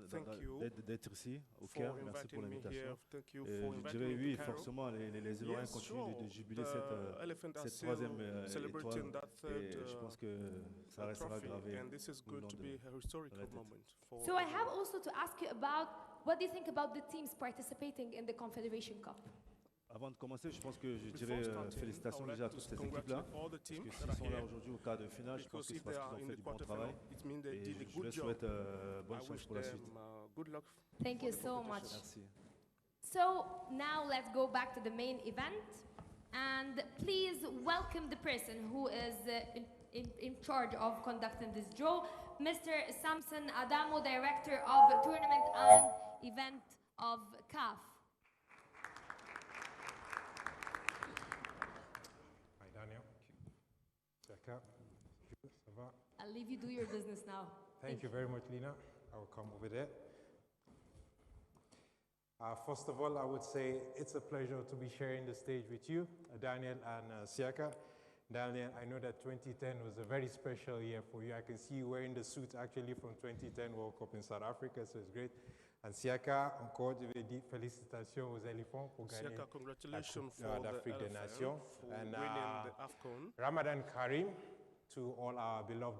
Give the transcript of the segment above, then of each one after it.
thank you d'être ici au for Caire. Merci pour inviting me here. l'invitation. Thank you Et for je inviting dirais me oui, to Cairo. forcément, les Ivoiriens Yes, continuent sure. de jubiler The elephant are cette still troisième étoile. celebrating that third Et je pense que ça restera trophy, gravé and this is tout le going long to de be a la historical tête. moment for So I have everyone. also to ask you about what do you think about the teams participating in the Confederation Cup? Avant de commencer, je pense que je Before dirais starting, félicitations I would déjà à like toutes to ces équipes-là. congratulate all the Parce teams que that s'ils are sont là here, aujourd'hui au quart de finale, je pense because que c'est if they parce qu'ils are ont in fait the du bon travail. quarterfinal, it means they Et did a je good leur job. souhaite bonne I chance wish pour la them suite. good luck. Thank for you the so competition. much. Merci. So now let's go back to the main event, and please welcome the person who is in charge of conducting this draw, Mr. Samson Adamo, Director of Tournament and Event of CAF. Hi, Daniel. Jacka. Ça va? I'll leave you do your business now. Thank you very much, Lina. I will come over there. First of all, I would say it's a pleasure to be sharing the stage with you, Daniel and Siaka. Daniel, I know that 2010 was a very special year for you. I can see you wearing the suit actually from 2010 World Cup in South Africa, so it's great. And Siaka, encore, je vais dire félicitations aux éléphants pour gagner Siaka, la congratulations Coupe for the d'Afrique des elephant Nations. for And winning the AFCON. Ramadan Karim to all our beloved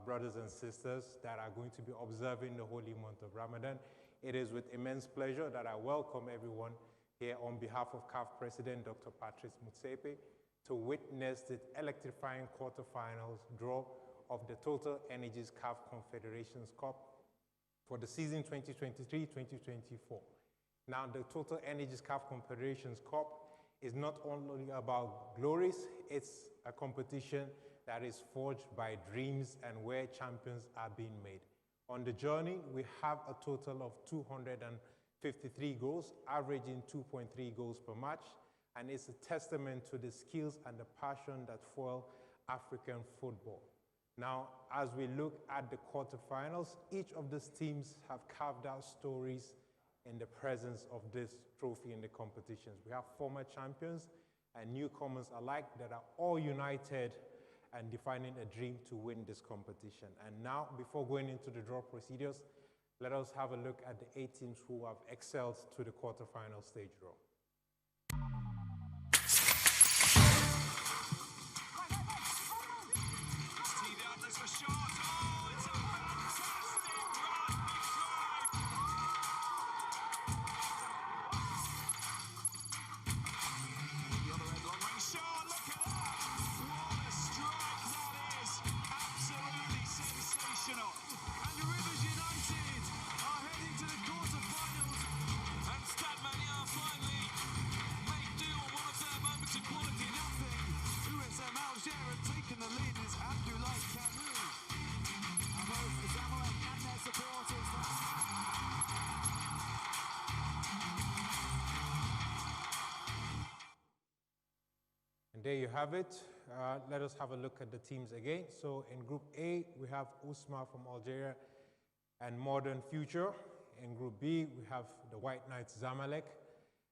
brothers and sisters that are going to be observing the holy month of Ramadan. It is with immense pleasure that I welcome everyone here on behalf of CAF President Dr. Patrice Motsepe to witness the electrifying quarterfinals draw of the Total Energies CAF Confederations Cup for the season 2023-2024. Now, the Total Energies CAF Confederations Cup is not only about glories, it's a competition that is forged by dreams and where champions are being made. On the journey, we have a total of 253 goals, averaging 2.3 goals per match, and it's a testament to the skills and the passion that fuel African football. Now, as we look at the quarterfinals, each of these teams have carved out stories in the presence of this trophy in the competitions. We have former champions and newcomers alike that are all united and defining a dream to win this competition. And now, before going into the draw procedures, let us have a look at the 8 teams who have excelled to the quarterfinal stage draw. And there you have it. Let us have a look at the teams again. So in Group A, we have Usma from Algeria and Modern Future. In Group B, we have the White Knights Zamalek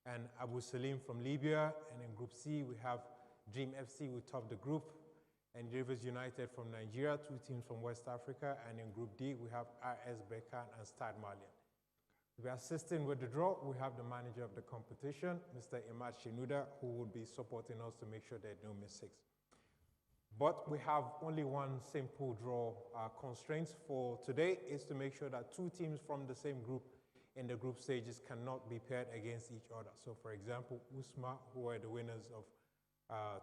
and Abu Salim from Libya. And in Group C, we have Dream FC, we top the group, and Rivers United from Nigeria, 2 teams from West Africa. And in Group D, we have RS Berkane and Stade Malien. We are assisting with the draw. We have the manager of the competition, Mr. Imad Shinuda, who will be supporting us to make sure there are no mistakes. But we have only one simple draw constraints for today is to make sure that 2 teams from the same group in the group stages cannot be paired against each other. So for example, Usma, who are the winners of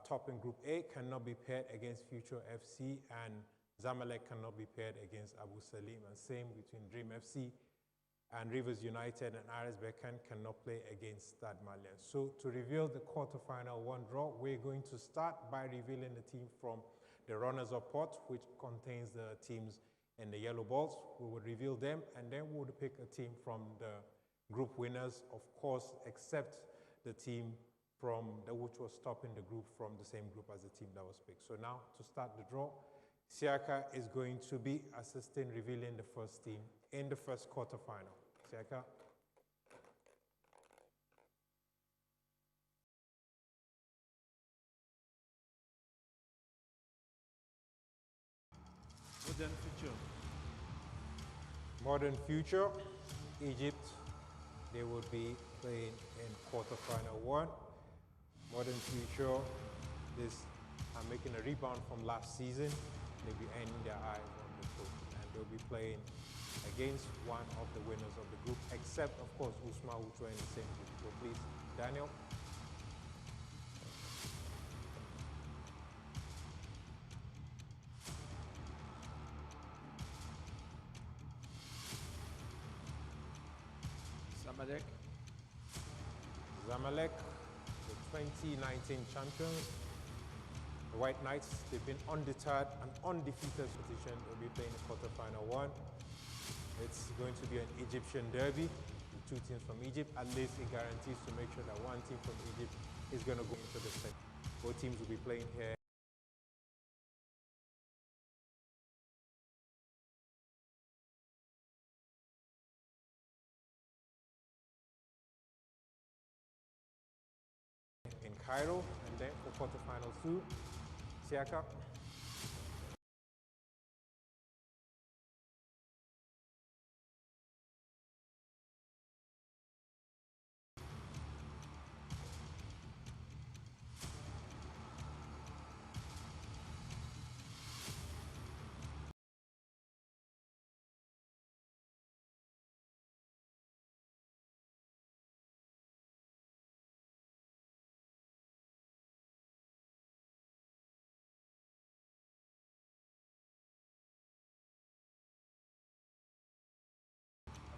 top in Group A, cannot be paired against Future FC, and Zamalek cannot be paired against Abu Salim, and same between Dream FC and Rivers United and RS Berkane cannot play against Stade Malien. So to reveal the quarterfinal 1 draw, we're going to start by revealing the team from the runners-up pot, which contains the teams in the yellow balls. We will reveal them, and then we will pick a team from the group winners, of course, except the team which was top in the group from the same group as the team that was picked. So now, to start the draw, Siaka is going to be assisting revealing the first team in the first quarterfinal. Siaka. Modern Future. Modern Future, Egypt, they will be playing in quarterfinal 1. Modern Future, this are making a rebound from last season. They'll be earning their eyes on the trophy, and they'll be playing against one of the winners of the group, except of course Usma, who joined the same group. So please, Daniel. Zamalek, the 2019 champions. The White Knights, they've been undeterred and undefeated position. They'll be playing the quarterfinal 1. It's going to be an Egyptian derby. The two teams from Egypt, at least it guarantees to make sure that one team from Egypt is going to go into the second. Both teams will be playing here. In Cairo, and then for quarterfinal 2, Siaka.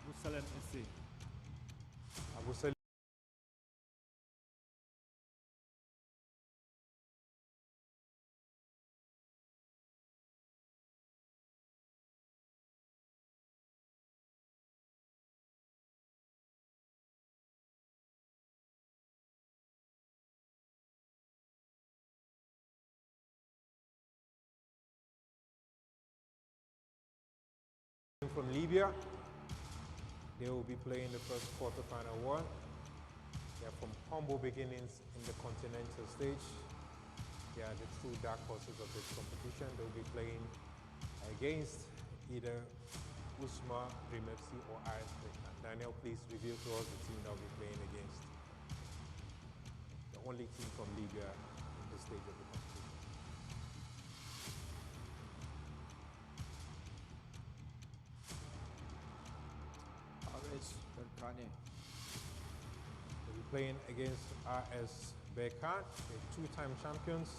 Abu Salem SC. Abu Salim. From Libya, they will be playing the first quarterfinal 1. They are from humble beginnings in the continental stage. They are the true dark horses of this competition. They will be playing against either Usma, Dream FC, or RS Berkane. Daniel, please reveal to us the team that will be playing against. The only team from Libya in this stage of the competition. RS Berkane. They'll be playing against RS Berkane, the two-time champions.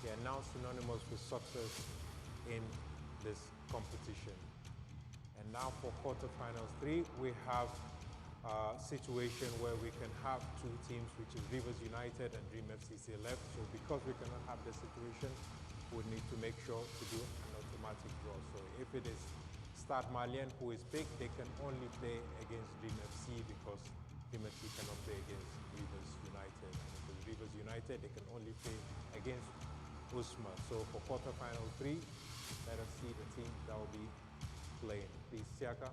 They are now synonymous with success in this competition. And now for quarterfinals 3, we have a situation where we can have two teams, which is Rivers United and Dream FCC left. So because we cannot have this situation, we need to make sure to do an automatic draw. So if it is Stade Malien who is picked, they can only play against Dream FC because Dream FC cannot play against Rivers United. And if it's Rivers United, they can only play against Usma. So for quarterfinal 3, let us see the team that will be playing. Please, Siaka.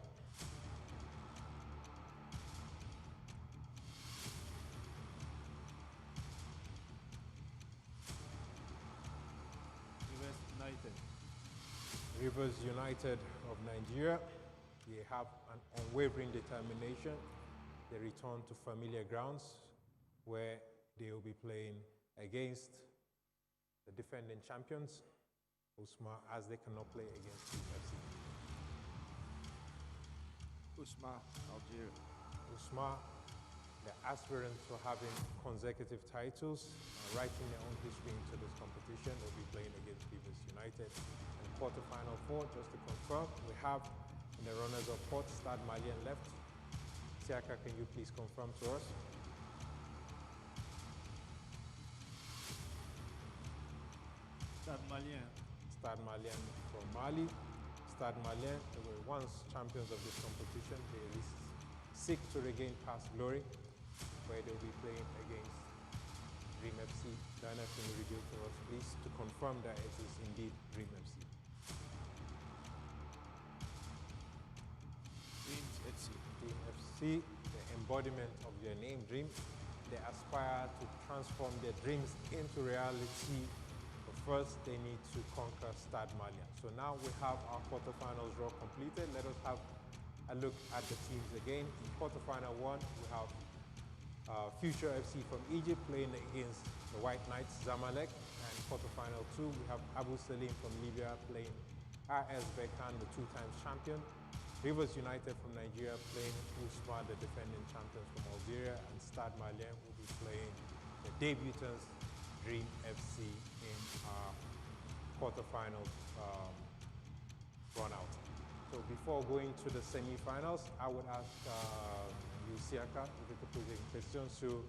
Rivers United. Rivers United of Nigeria, they have an unwavering determination. They return to familiar grounds where they will be playing against the defending champions, Usma, as they cannot play against Dream FC. Usma, Algeria. Usma, the aspirants for having consecutive titles, writing their own history into this competition. They'll be playing against Rivers United. And quarterfinal 4, just to confirm, we have in the runners-up pot, Stade Malien left. Siaka, can you please confirm to us? Stade Malien. Stade Malien from Mali. Stade Malien, they were once champions of this competition. They seek to regain past glory, where they'll be playing against Dream FC. Dana, can you reveal to us, please, to confirm that it is indeed Dream FC? Dreams FC. Dream FC, the embodiment of their name, Dream. They aspire to transform their dreams into reality. But first, they need to conquer Stade Malien. So now we have our quarterfinals draw completed. Let us have a look at the teams again. In quarterfinal 1, we have Future FC from Egypt playing against the White Knights Zamalek. And quarterfinal 2, we have Abu Salim from Libya playing RS Berkane, the 2-time champion. Rivers United from Nigeria playing Usma, the defending champions from Algeria. And Stade Malien will be playing the debutants Dream FC in our quarterfinal run out. So before going to the semi-finals, I would ask Siaka de te poser une question sur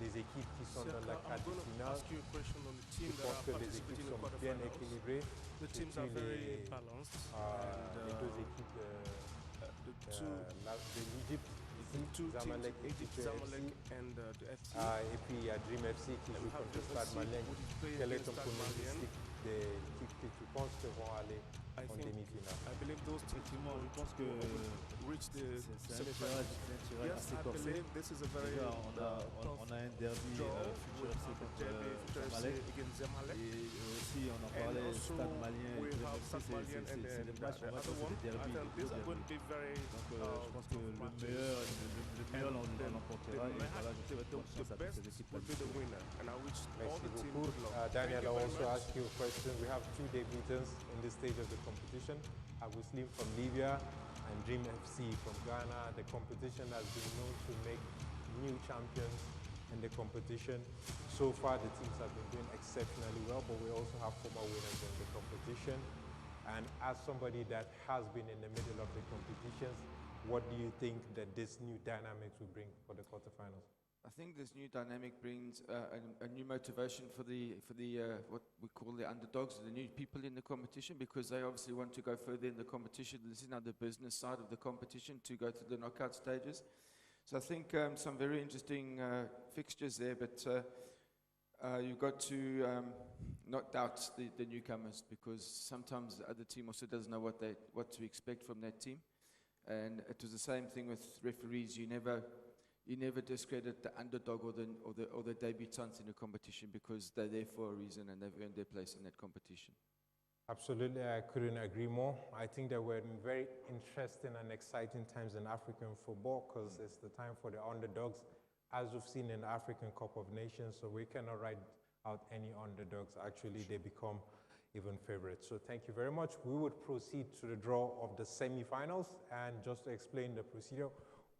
les équipes qui sont dans la quart de I'm going to finale. ask you a question on the team Je that pense are que les participating équipes in the sont bien quarterfinals. équilibrées. The teams are very balanced. Les deux équipes de l'Égypte, The two Zamalek teams, et Egypt, Future Zamalek, FC. and the FC. Et puis il y a Dream FC qui And joue we have contre Dream Stade FC, Malien. which is playing Quel est against ton Stade Malien. pronostic des équipes que tu penses que vont aller I en think, demi-finale? I believe those teams Effectivement, je pense que will reach the c'est un semi-finals. tirage Yes, assez I corsé. believe this is a very Déjà, tough on a un derby draw. Future We FC have a contre derby, Future FC Zamalek. against Zamalek. Et aussi, on en And parlait, also Stade Malien et we Dream have FC, Stade Malien and c'est des matchs, on va the other dire, c'est one. des derbys, I think des these gros are going derbys. to be very Donc je pense que le matches. meilleur l'emportera. Et voilà, je souhaite bonne chance à toutes best ces équipes. will be the winner, and I wish all Merci the teams beaucoup. good luck. Daniel, Thank I you very also much. ask you a question. We have two debutants in this stage of the competition. Abu Slim from Libya and Dream FC from Ghana. The competition has been known to make new champions in the competition. So far, the teams have been doing exceptionally well, but we also have former winners in the competition. And as somebody that has been in the middle of the competitions, what do you think that this new dynamics will bring for the quarterfinals? I think this new dynamic brings a new motivation for the what we call the underdogs, the new people in the competition, because they obviously want to go further in the competition. This is now the business side of the competition to go to the knockout stages. So I think some very interesting fixtures there, but you've got to not doubt the newcomers, because sometimes the other team also doesn't know what to expect from that team. And it was the same thing with referees. You never discredit the underdog or the debutants in the competition, because they're there for a reason and they've earned their place in that competition. Absolutely, I couldn't agree more. I think that we're in very interesting and exciting times in African football, because it's the time for the underdogs, as we've seen in the African Cup of Nations, so we cannot write out any underdogs. Actually, they become even favorites. So thank you very much. We would proceed to the draw of the semi-finals, and just to explain the procedure,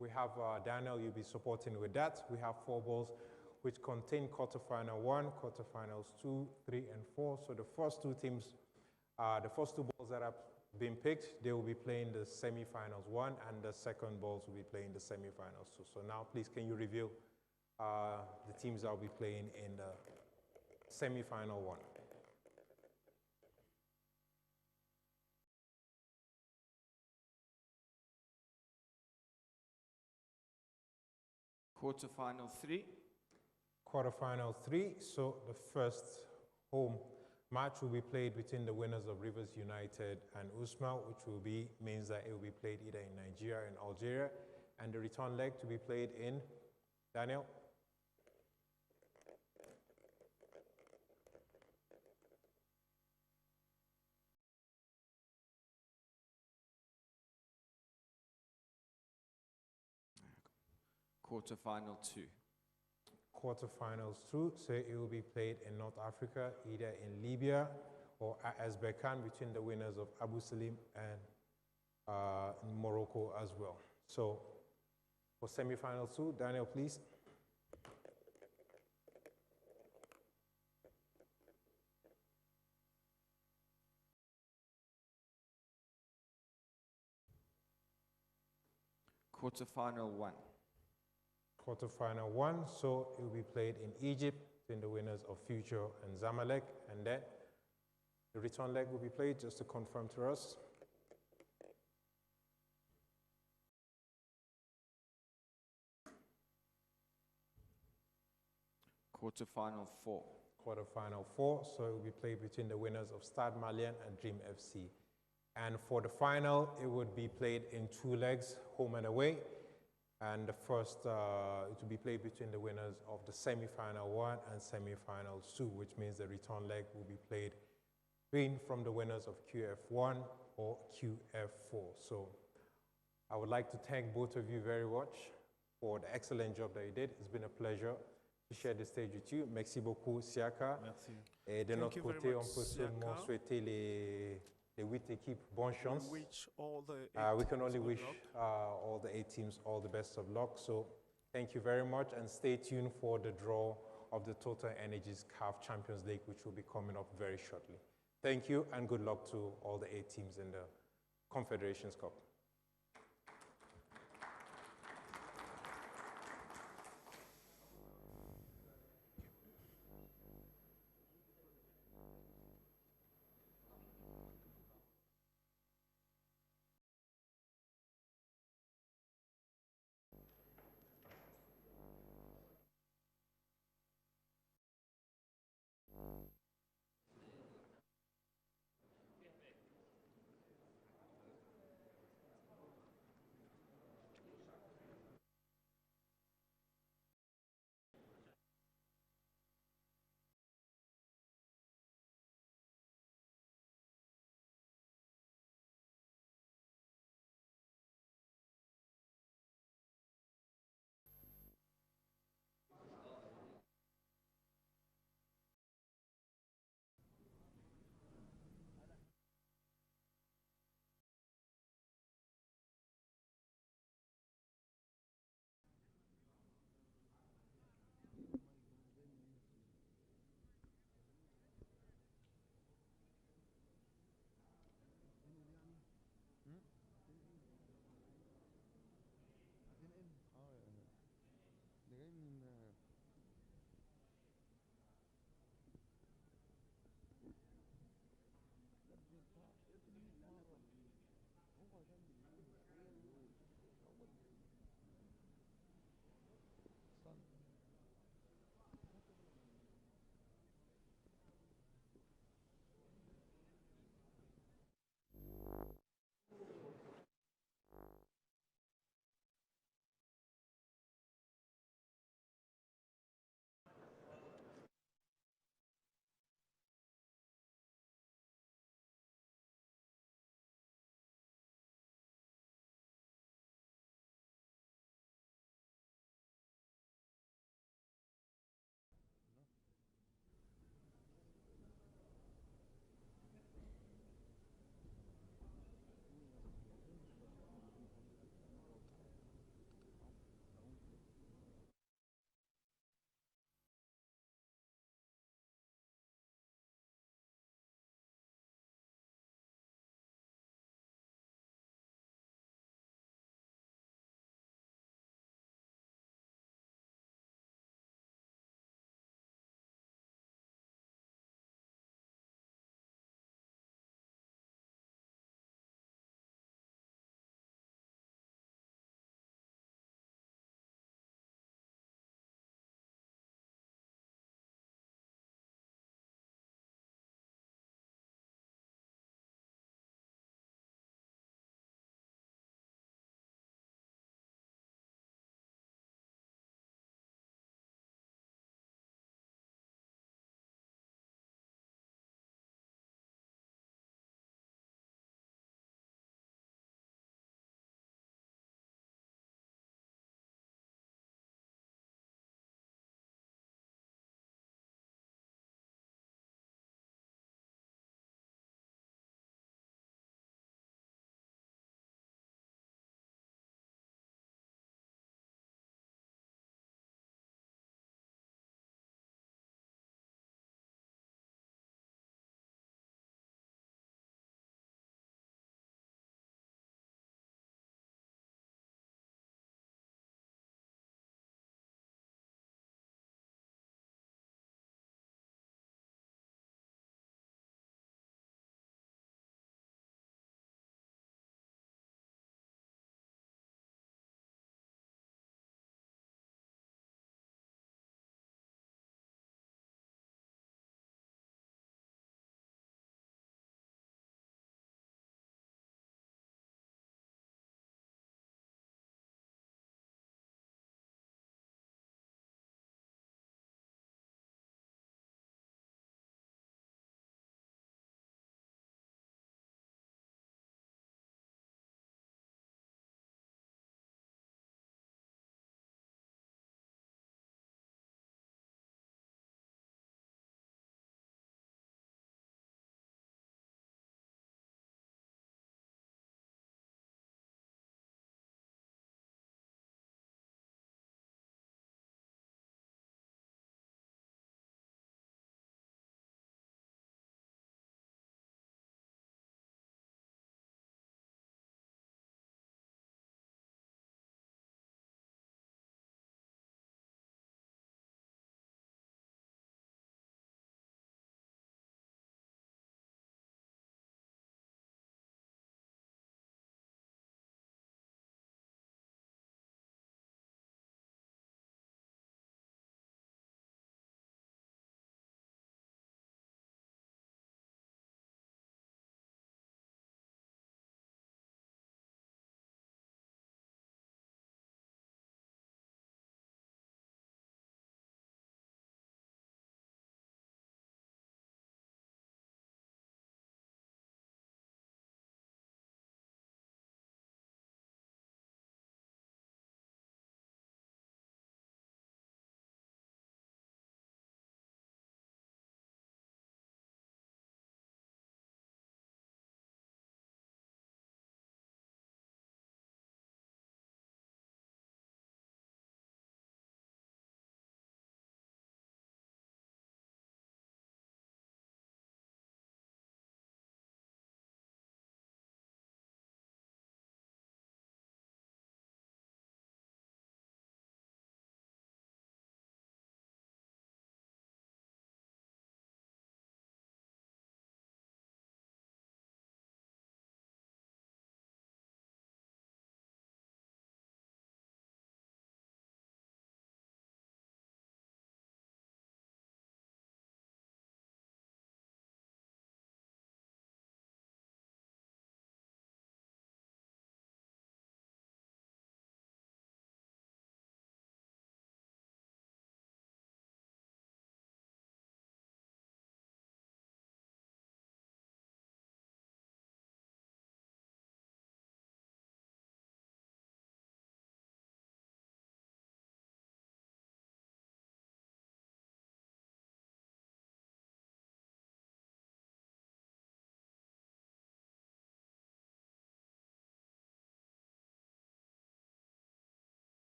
we have Daniel, you'll be supporting with that. We have 4 balls which contain quarterfinal 1, quarterfinals 2, 3, and 4. So the first two teams, the first 2 balls that have been picked, they will be playing the semi-finals 1, and the second balls will be playing the semi-finals 2. So now, please, can you reveal the teams that will be playing in the semi-final 1? Quarterfinal 3. Quarterfinal 3, so the first home match will be played between the winners of Rivers United and Usma, which means that it will be played either in Nigeria or in Algeria, and the return leg to be played in, Daniel? Quarterfinal 2. Quarterfinals 2, so it will be played in North Africa, either in Libya or AS Berkane, between the winners of Abu Salim and in Morocco as well. So for semi-final 2, Daniel, please. Quarterfinal 1. Quarterfinal 1, so it will be played in Egypt between the winners of Future and Zamalek, and then the return leg will be played, just to confirm to us. Quarterfinal 4. Quarterfinal 4, so it will be played between the winners of Stade Malien and Dream FC. And for the final, it would be played in 2 legs, home and away. And the first, it will be played between the winners of the semi-final 1 and semi-final 2, which means the return leg will be played from the winners of QF1 or QF4. So I would like to thank both of you very much for the excellent job that you did. It's been a pleasure to share the stage with you. Merci beaucoup, Siaka. Merci. Et de Thank notre you very côté, on much, peut seulement Siaka. souhaiter les 8 équipes bonne chance. We wish all the We eight can only teams good wish luck. all the 8 teams all the best of luck. So thank you very much, and stay tuned for the draw of the Total Energies CAF Champions League, which will be coming up very shortly. Thank you, and good luck to all the 8 teams in the Confederations Cup.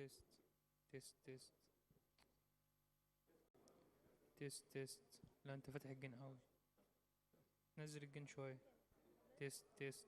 تيست تيست تيست تيست تيست. لا انت فاتح الجن قوي، نزل الجن شوية. تيست تيست.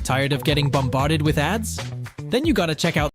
Tired of getting bombarded with ads? Then you gotta check out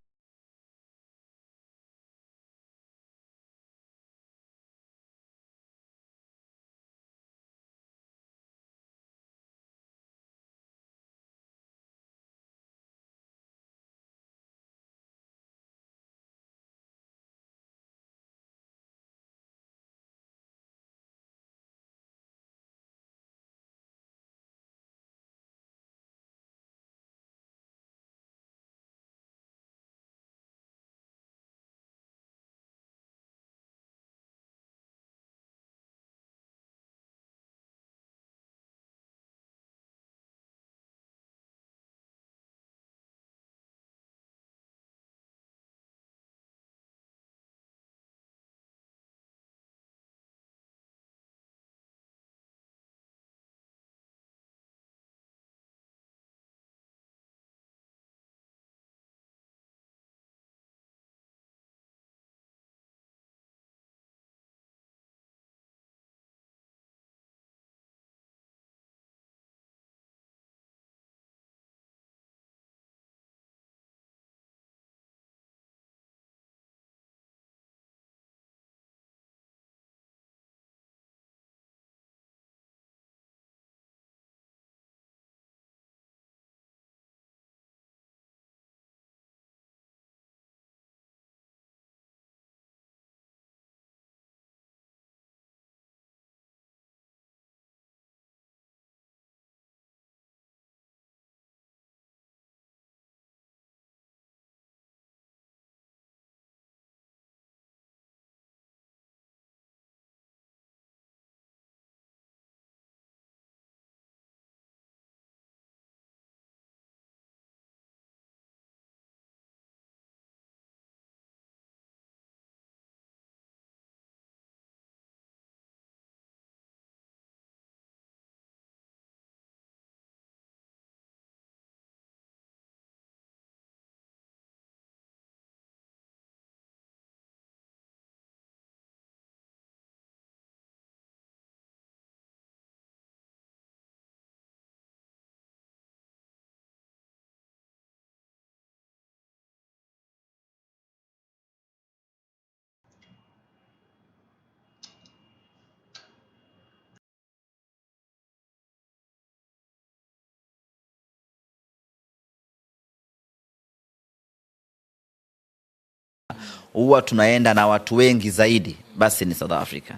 huwa tunaenda na watu wengi zaidi, basi ni South Africa.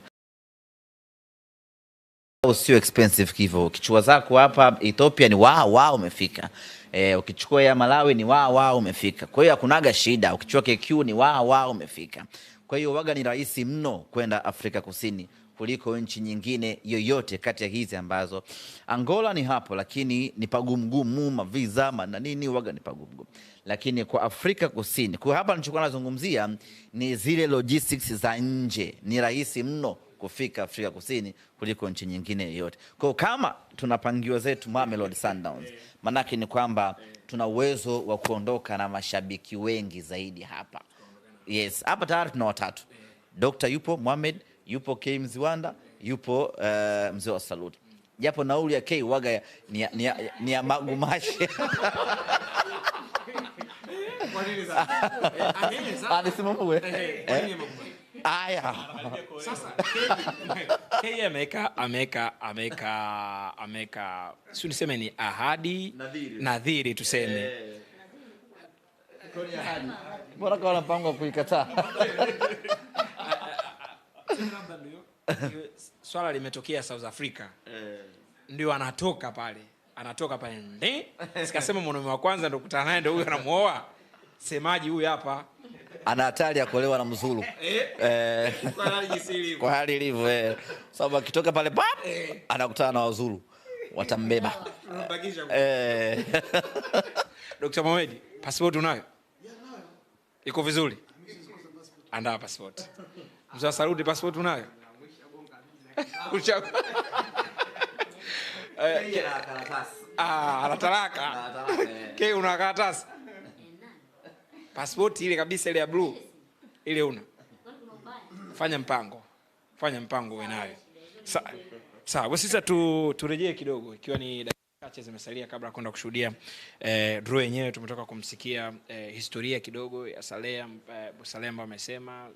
Sio expensive hivyo. Ukichukua zako hapa Ethiopia ni wow umefika. Ukichukua ya Malawi ni wow umefika. Kwa hiyo hakunaga shida. Ukichukua KQ ni wow umefika. Kwa hiyo waga ni rahisi mno kwenda Afrika Kusini kuliko nchi nyingine yoyote kati ya hizi ambazo Angola ni hapo, lakini ni pagumu mavisa na nini, waga ni pagumu. Lakini kwa Afrika Kusini, kwa hapa nilichokuwa nazungumzia ni zile logistics za nje, ni rahisi mno kufika Afrika Kusini kuliko nchi nyingine yoyote. Kwa kama tunapangiwa zetu Mamelodi Sundowns, manake ni kwamba tuna uwezo wa kuondoka na mashabiki wengi zaidi hapa. Yes, hapa tayari tuna watatu. Dr. yupo, Mohamed yupo, K Mziwanda yupo, mzee wa Salute. Japo nauli ya K waga ni ya magumashi. Kwa nini sasa? Anasema mwe. Aya. Sasa K ameka si niseme ni ahadi nadhiri tuseme. Bora kwa wanapanga kuikataa. Swala limetokea South Africa. Ndio anatoka pale sikasema mwanaume wa kwanza ndo kukutana naye ndio huyo anamuoa. Semaji huyu hapa ana hatari ya kuolewa na Mzulu. Kwa hali ilivyo. Sababu akitoka pale anakutana na Wazulu watambeba. Dr. Mohamed, passport unayo? Nayo. Iko vizuri? Andaa passport. Mzee wa Salute, passport unayo? Ana talaka. K una karatasi? Passport ile kabisa ile ya blue. Ile una. Fanya mpango uwe nayo. Sawa, sasa turejee kidogo ikiwa ni chache zimesalia kabla ya kwenda kushuhudia draw yenyewe. Tumetoka kumsikia historia kidogo ya Saleh ambaye amesema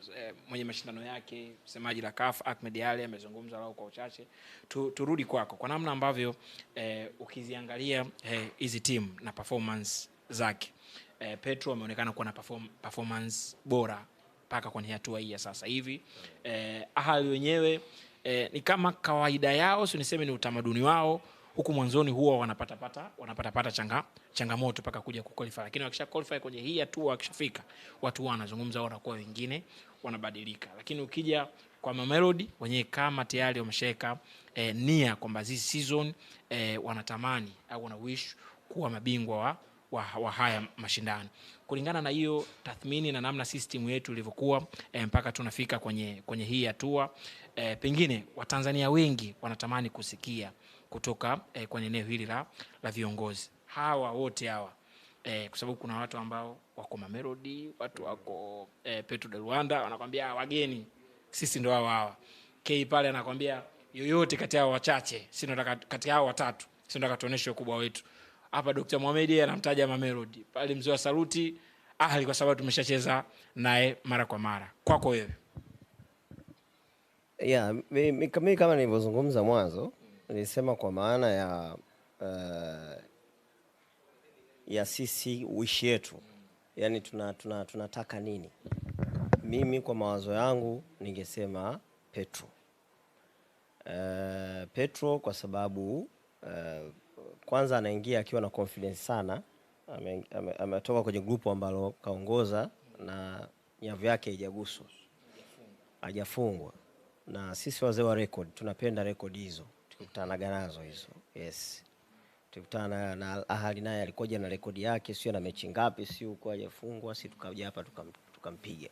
mwenye mashindano yake, msemaji la CAF Ahmed Ali amezungumza lao kwa uchache. Turudi kwako kwa namna ambavyo ukiziangalia hizi team na performance zake. Petro ameonekana kuwa na performance bora mpaka kwenye hatua hii ya sasa hivi. Ahali wenyewe ni kama kawaida yao, sio niseme ni utamaduni wao, huku mwanzoni huwa wanapata changamoto mpaka kuja kuqualify, lakini wakisha qualify kwenye hii hatua, wakishafika watu wanazungumza wao, kwa wengine wanabadilika. Lakini ukija kwa Mamelodi wenyewe kama tayari wamesheka nia kwamba hizi season wanatamani au wana wish kuwa mabingwa wa haya mashindano. Kulingana na hiyo tathmini na namna system yetu ilivyokuwa mpaka tunafika kwenye hii hatua, pengine Watanzania wengi wanatamani kusikia kutoka kwenye eneo hili la viongozi hawa wote hawa, kwa sababu kuna watu ambao wako Mamelodi, watu wako Petro de Luanda, wanakuambia wageni sisi ndo hawa. K pale anakuambia yoyote kati yao wachache, sisi ndo kati yao watatu, sisi ndo katuonesha ukubwa wetu. Hapa Dr. Mohamed anamtaja Mamelodi, pale mzee wa Saluti Ahli kwa sababu tumeshacheza naye mara kwa mara. Kwako wewe? Yeah, mimi kama nilivyozungumza mwanzo, nilisema kwa maana ya sisi wish yetu. Yaani tunataka nini? Mimi kwa mawazo yangu ningesema Petro. Petro kwa sababu kwanza anaingia akiwa na confidence sana. Ametoka kwenye grupu ambalo kaongoza na nyavu yake haijaguswa, hajafungwa. Na sisi wazee wa record tunapenda record hizo, tukikutana nazo hizo. Yes, tukikutana na Ahali naye alikoja na record yake, sio na mechi ngapi, sio uko hajafungwa, sisi tukaja hapa tukampiga.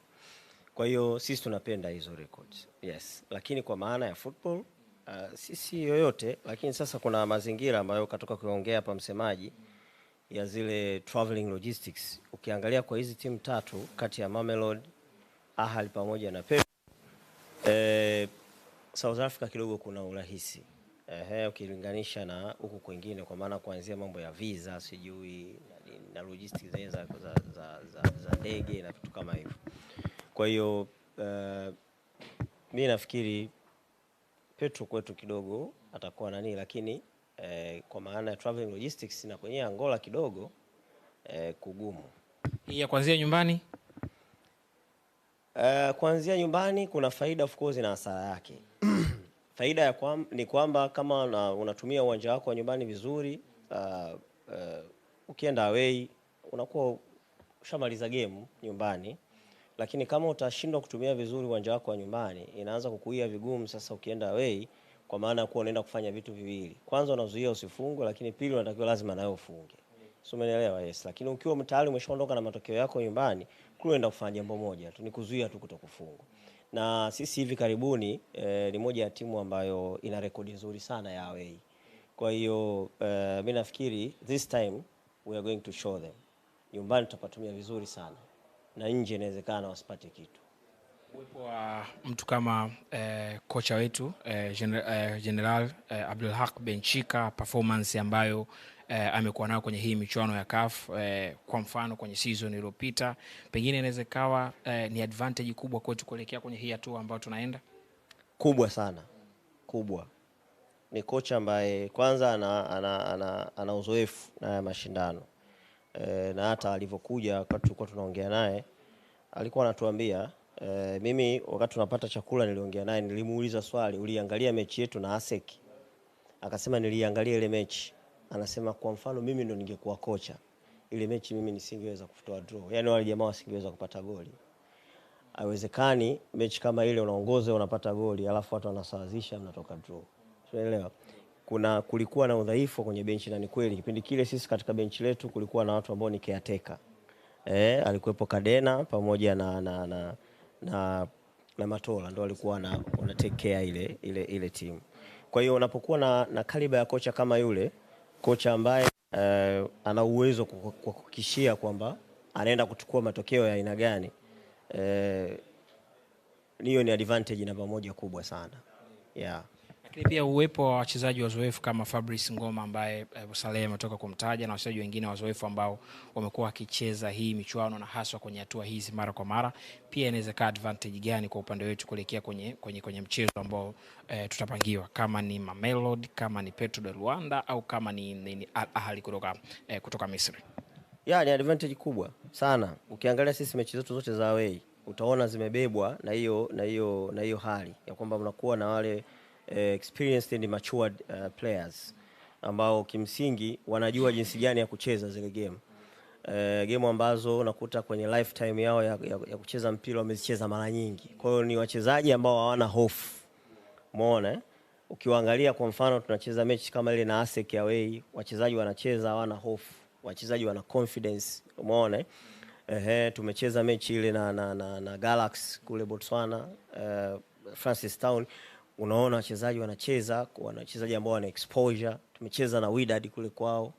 Kwa hiyo sisi tunapenda hizo records. Yes, lakini kwa maana ya football sisi yoyote, lakini sasa kuna mazingira ambayo katoka kuongea hapa msemaji ya zile traveling logistics. Ukiangalia kwa hizi timu tatu kati ya Mamelodi, Ahali pamoja na Petro, South Africa kidogo kuna urahisi ukilinganisha na huku kwingine, kwa maana kuanzia mambo ya visa sijui na logistics za ndege na vitu kama hivyo. Kwa hiyo mimi nafikiri Petro kwetu kidogo atakuwa nani, lakini kwa maana ya traveling logistics na kwenye Angola kidogo kugumu. Hii ya kuanzia nyumbani? Kuanzia nyumbani kuna faida of course na hasara yake. Faida ni kwamba kama unatumia uwanja wako wa nyumbani vizuri, ukienda away unakuwa ushamaliza game nyumbani. Lakini kama utashindwa kutumia vizuri uwanja wako wa nyumbani, inaanza kukuia vigumu sasa ukienda away, kwa maana kuwa unaenda kufanya vitu viwili. Kwanza unazuia usifungwe, lakini pili unatakiwa lazima nayo ufunge. Sio, umeelewa? Yes. Lakini ukiwa mtaali umeshaondoka na matokeo yako nyumbani, kule unaenda kufanya jambo moja tu, ni kuzuia tu kutokufungwa. Na sisi hivi karibuni ni moja ya timu ambayo ina rekodi nzuri sana ya away. Kwa hiyo mimi nafikiri this time we are going to show them. Nyumbani tutapatumia vizuri sana, na nje inawezekana wasipate kitu. Uwepo wa mtu kama kocha wetu General Abdelhak Benchika, performance ambayo amekuwa nayo kwenye hii michuano ya CAF, kwa mfano kwenye season iliyopita, pengine inaweza kawa ni advantage kubwa kwetu kuelekea kwenye hii hatua ambayo tunaenda? Kubwa sana, kubwa. Ni kocha ambaye kwanza ana uzoefu na mashindano. Na hata alivyokuja wakati tulikuwa tunaongea naye alikuwa anatuambia, mimi wakati tunapata chakula niliongea naye, nilimuuliza swali, uliangalia mechi yetu na ASEC? Akasema niliangalia ile mechi. Anasema kwa mfano mimi ndo ningekuwa kocha, ile mechi mimi nisingeweza kufutoa draw. Yaani wale jamaa wasingeweza kupata goli. Haiwezekani mechi kama ile unaongoza unapata goli alafu watu wanasawazisha mnatoka draw. Unaelewa? Kulikuwa na udhaifu kwenye benchi, na ni kweli kipindi kile sisi katika benchi letu kulikuwa na watu ambao ni caretaker. Alikuwepo Kadena pamoja na Matola, ndio alikuwa wana take care ile timu. Kwa hiyo unapokuwa na kaliba ya kocha kama yule, kocha ambaye ana uwezo kuhakikishia kwamba anaenda kuchukua matokeo ya aina gani, hiyo ni advantage namba moja kubwa sana. Yeah. Lakini pia uwepo wa wachezaji wazoefu kama Fabrice Ngoma ambaye Saleh ametoka kumtaja na wachezaji wengine wazoefu ambao wamekuwa wakicheza hii michuano na haswa kwenye hatua hizi mara kwa mara, pia inaweza kuwa advantage gani kwa upande wetu kuelekea kwenye mchezo ambao tutapangiwa, kama ni Mamelodi, kama ni Petro de Luanda au kama ni Al Ahly kutoka Misri? Ni advantage kubwa sana. Ukiangalia sisi mechi zetu zote za away utaona zimebebwa na hiyo hali ya kwamba mnakuwa na wale experienced and matured players ambao kimsingi wanajua jinsi gani ya kucheza zile game. Game ambazo unakuta kwenye lifetime yao ya kucheza mpira wamezicheza mara nyingi. Kwa hiyo ni wachezaji ambao hawana hofu. Umeona? Ukiwaangalia kwa mfano tunacheza mechi kama ile na ASEC away, wachezaji wanacheza hawana hofu. Wachezaji wana confidence. Umeona? Tumecheza mechi ile na Galaxy kule Botswana, Francis Town. Unaona wachezaji wanacheza, wachezaji ambao wana exposure. Tumecheza na Wydad kule kwao.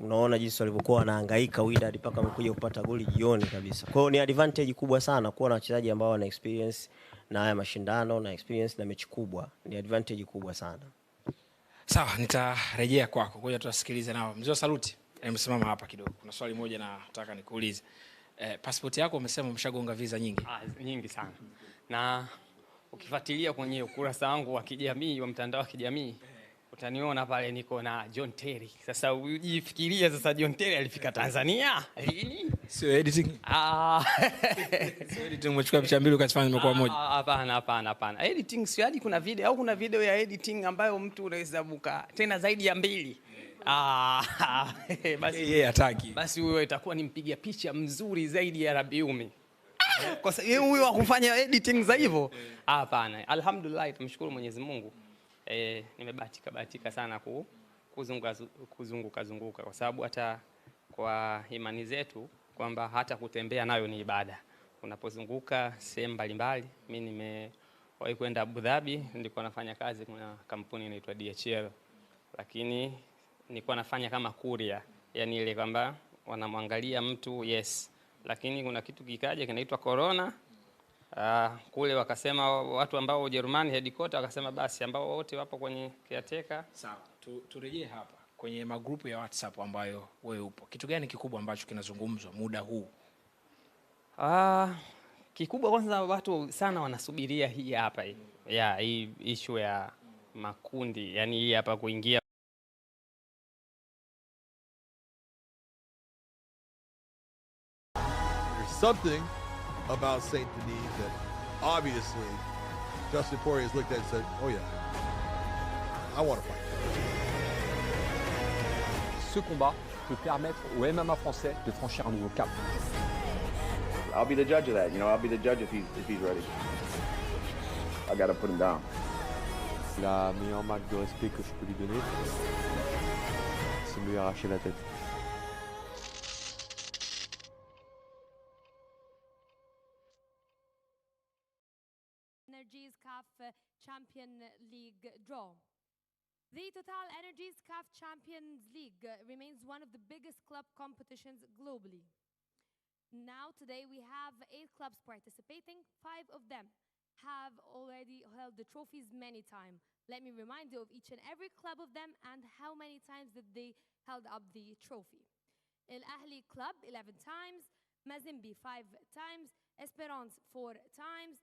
Unaona jinsi walivyokuwa wanahangaika Wydad mpaka wamekuja kupata goli jioni kabisa. Kwa hiyo ni advantage kubwa sana kuwa na wachezaji ambao wana experience na haya mashindano na experience na mechi kubwa. Ni advantage kubwa sana. Sawa, nitarejea kwako. Ngoja tusikilize nao. Mzee Saluti, nimesimama hapa kidogo. Kuna swali moja nataka nikuulize. Passport yako umesema umeshagonga visa nyingi? Nyingi sana. Na ukifuatilia kwenye ukurasa wangu wa kijamii, wa mtandao wa kijamii, utaniona pale niko na John Terry. Sasa ujifikiria sasa John Terry alifika Tanzania lini? Sio editing. Sio editing, umechukua picha mbili ukazifanya imekuwa moja. Hapana. Editing sio, hadi kuna video au kuna video ya editing ambayo mtu unaweza buka tena zaidi ya 2. Basi yeye hataki. Basi huyo itakuwa ni mpiga picha mzuri zaidi ya Rabiumi. Kwa sababu huyo akufanya editing za hivyo? Hapana. Alhamdulillah, tumshukuru Mwenyezi Mungu. Nimebahatika sana kuzunguka kwa sababu hata kwa imani zetu kwamba hata kutembea nayo ni ibada. Unapozunguka sehemu mbalimbali, mimi nimewahi kwenda Abu Dhabi, nilikuwa nafanya kazi kwa kampuni inaitwa DHL. Lakini nilikuwa nafanya kama courier, yani ile kwamba wanamwangalia mtu, yes. Lakini kuna kitu kikaja kinaitwa corona. Kule wakasema watu ambao Ujerumani headquarter wakasema basi ambao wote wapo kwenye caretaker. Sawa, turejee hapa kwenye magrupu ya WhatsApp ambayo wewe upo. Kitu gani kikubwa ambacho kinazungumzwa muda huu? Kikubwa kwanza watu sana wanasubiria hii hapa hii. Hii issue ya makundi, yani hii hapa kuingia. There's something about Saint Denis that obviously Justin Poirier has looked at and said, oh yeah, I want to fight. Ce combat peut permettre au MMA français de franchir un nouveau cap. I'll be the judge of that. I'll be the judge if he's ready. I got to put him down. La meilleure marque de respect que je peux lui donner, c'est de lui arracher la tête. Energies CAF Champion League draw. The Total Energies CAF Champions League remains one of the biggest club competitions globally. Now, today, we have 8 clubs participating. 5 of them have already held the trophies many times. Let me remind you of each and every club of them and how many times that they held up the trophy. Al Ahly Club 11 times, Mazembe 5 times, Esperance 4 times,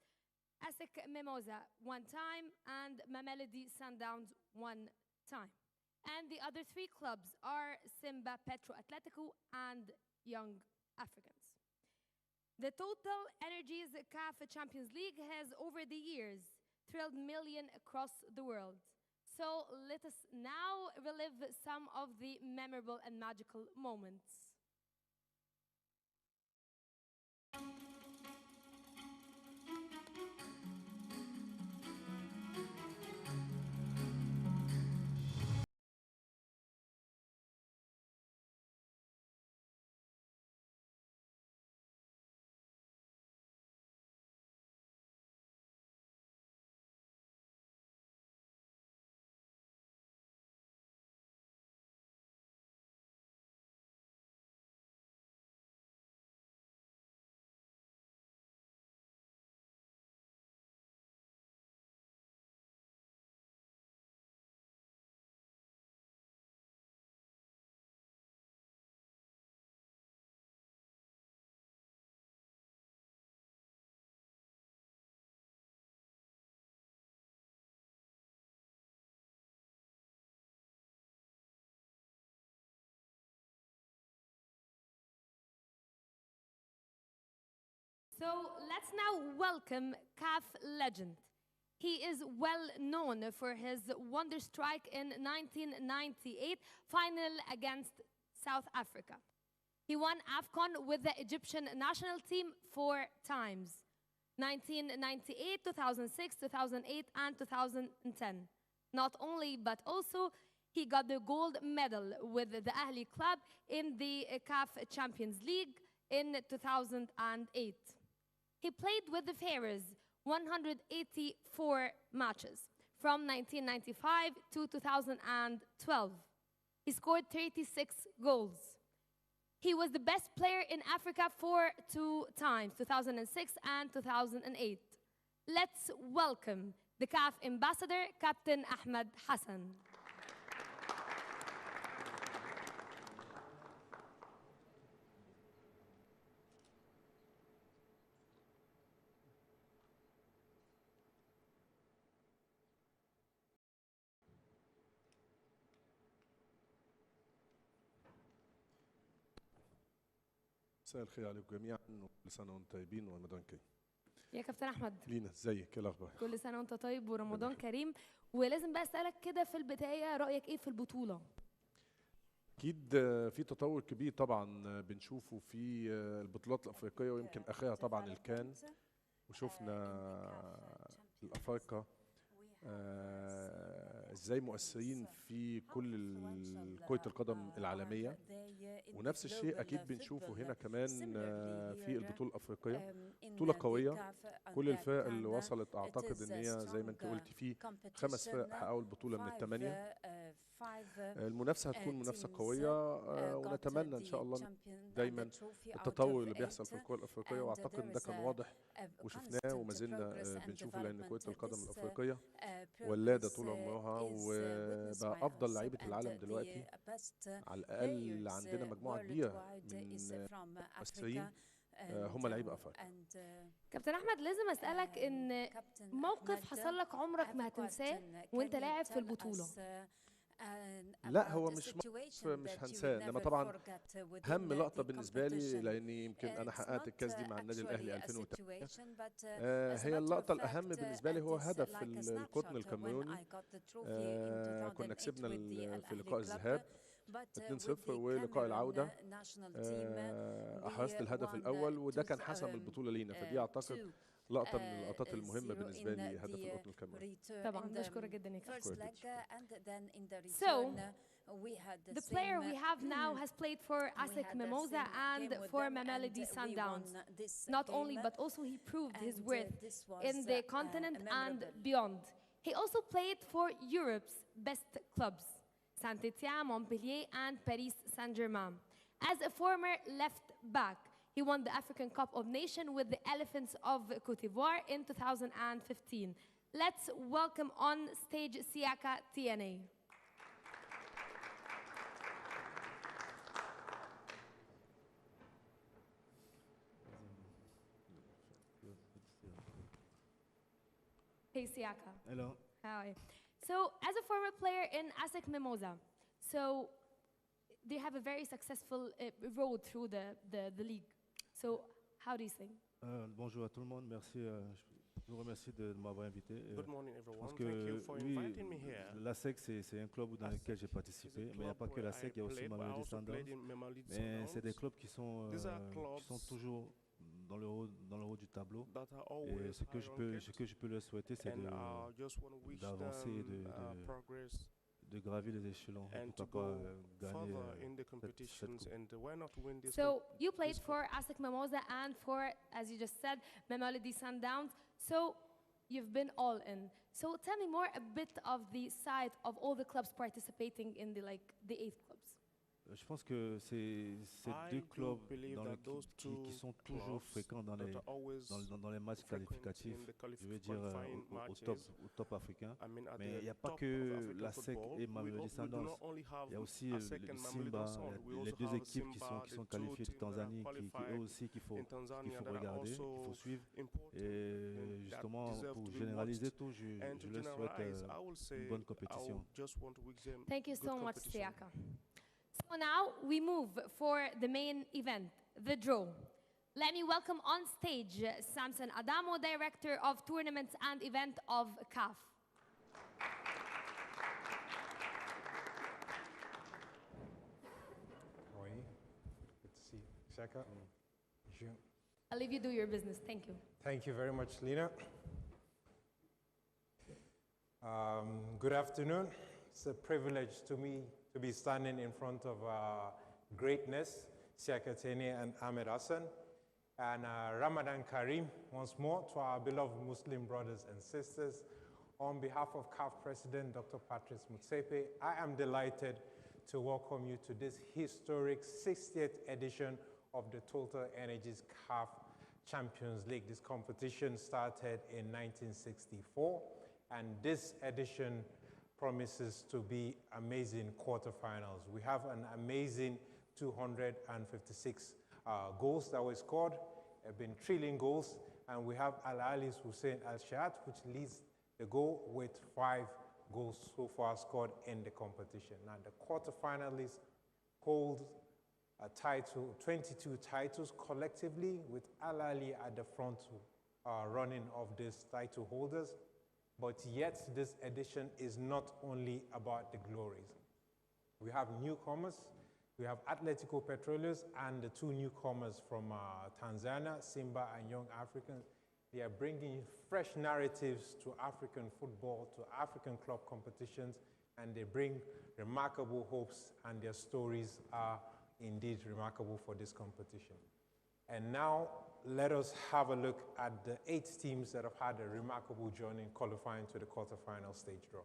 ASEC Mimosa 1 time, and Mamelodi Sundowns 1 time. And the other 3 clubs are Simba Petro Atletico and Young Africans. The Total Energies CAF Champions League has, over the years, thrilled millions across the world. So let us now relive some of the memorable and magical moments. So let's now welcome CAF legend. He is well known for his wonder strike in 1998 final against South Africa. He won AFCON with the Egyptian national team 4 times: 1998, 2006, 2008, and 2010. Not only, but also, he got the gold medal with the Ahli club in the CAF Champions League in 2008. He played with the Pharaohs 184 matches from 1995 to 2012. He scored 36 goals. He was the best player in Africa 2 times, 2006 and 2008. Let's welcome the CAF ambassador, Captain Ahmed Hassan. مساء الخير عليكم جميعا وكل سنه وانتم طيبين ورمضان كريم. يا كابتن احمد، لينا ازيك؟ ايه الاخبار؟ كل سنه وانت طيب ورمضان كريم. ولازم بقى اسالك كده في البدايه، رايك ايه في البطوله؟ اكيد في تطور كبير طبعا بنشوفه في البطولات الافريقيه، ويمكن اخرها طبعا الكان، وشفنا الافارقه ازاي مؤثرين في كل كرة القدم العالمية، ونفس الشيء اكيد بنشوفه هنا كمان في البطولة الافريقية. بطولة قوية، كل الفرق اللي وصلت اعتقد ان هي زي ما انت قلتي في 5 فرق حققوا البطولة من ال8. المنافسة هتكون منافسة قوية، ونتمنى ان شاء الله دايما التطور اللي بيحصل في الكرة الافريقية، واعتقد ان ده كان واضح وشفناه وما زلنا بنشوفه، لان كرة القدم الافريقية ولادة طول عمرها وبقى افضل لعيبة العالم دلوقتي. على الاقل عندنا مجموعة كبيرة من الممثلين هم لعيبة افارقة. كابتن احمد، لازم اسالك ان موقف حصل لك عمرك ما هتنساه وانت لاعب في البطولة. لا، هو مش هنساه، انما طبعا اهم لقطه بالنسبه لي، لاني يمكن انا حققت الكاس دي مع النادي الاهلي 2008. هي اللقطه الاهم بالنسبه لي هو هدف القطن الكاميروني. كنا كسبنا في لقاء الذهاب 2-0، ولقاء العوده احرزت الهدف الاول، وده كان حسم البطوله لينا. فدي اعتقد لقطة من اللقطات المهمة بالنسبة لي، هدف القطن الكاميروني. طبعا بشكرك جدا يا كابتن. So, the player we have now has played for ASEC Mimosa and for Mamelodi Sundowns. Not only, but also he proved his worth in the continent and beyond. He also played for Europe's best clubs, Saint-Étienne, Montpellier, and Paris Saint-Germain. As a former left back, he won the African Cup of Nations with the Elephants of Cote d'Ivoire in 2015. Let's welcome on stage Siaka TNA. Hey Siaka. Hello. How are you? So, as a former player in ASEC Mimosa, so they have a very successful road through the league. So, how do you think? Bonjour à tout le monde, merci. Je vous remercie de m'avoir invité. Good morning, everyone. Parce que Thank you for inviting me here. l'ASEC, c'est un club dans lequel j'ai participé, mais il n'y a pas que l'ASEC, il y a aussi Mamelodi Sundowns. Mais c'est des clubs qui sont toujours dans le haut du tableau. Et ce que je peux leur souhaiter, c'est d'avancer et de gravir les échelons pour pas gagner cette coupe. So you played for ASEC Mimosa and for, as you just said, Mamelodi Sundowns. So you've been all in. So tell me more a bit of the side of all the clubs participating in the 8 clubs. Je pense que c'est 2 clubs qui sont toujours fréquents dans les matchs qualificatifs, je veux dire au top africain. Mais il n'y a pas que la SEC et Mamelodi Sundowns, il y a aussi le Simba, les 2 équipes qui sont qualifiées de Tanzanie, eux aussi qu'il faut regarder, qu'il faut suivre. Et justement, pour généraliser tout, je leur souhaite une bonne compétition. Thank you so much, Siaka. So now we move for the main event, the draw. Let me welcome on stage Samson Adamo, Director of Tournaments and Event of CAF. How are you? Good to see you. Shaka? I'll leave you do your business. Thank you. Thank you very much, Lena. Good afternoon. It's a privilege to me to be standing in front of greatness, Siaka Tene and Ahmed Hassan. And Ramadan Kareem, once more, to our beloved Muslim brothers and sisters. On behalf of CAF President Dr. Patrice Motsepe, I am delighted to welcome you to this historic 60th edition of the Total Energies CAF Champions League. This competition started in 1964, and this edition promises to be amazing quarterfinals. We have an amazing 256 goals that were scored, have been thrilling goals, and we have Al Ali's Hussein Al Shayat, which leads the goal with 5 goals so far scored in the competition. Now, the quarterfinalists hold a title, 22 titles collectively, with Al Ali at the front running of these title holders. But yet, this edition is not only about the glories. We have newcomers. We have Atletico Petroleros and the 2 newcomers from Tanzania, Simba and Young Africans. They are bringing fresh narratives to African football, to African club competitions, and they bring remarkable hopes, and their stories are indeed remarkable for this competition. And now, let us have a look at the 8 teams that have had a remarkable journey qualifying to the quarterfinal stage draw.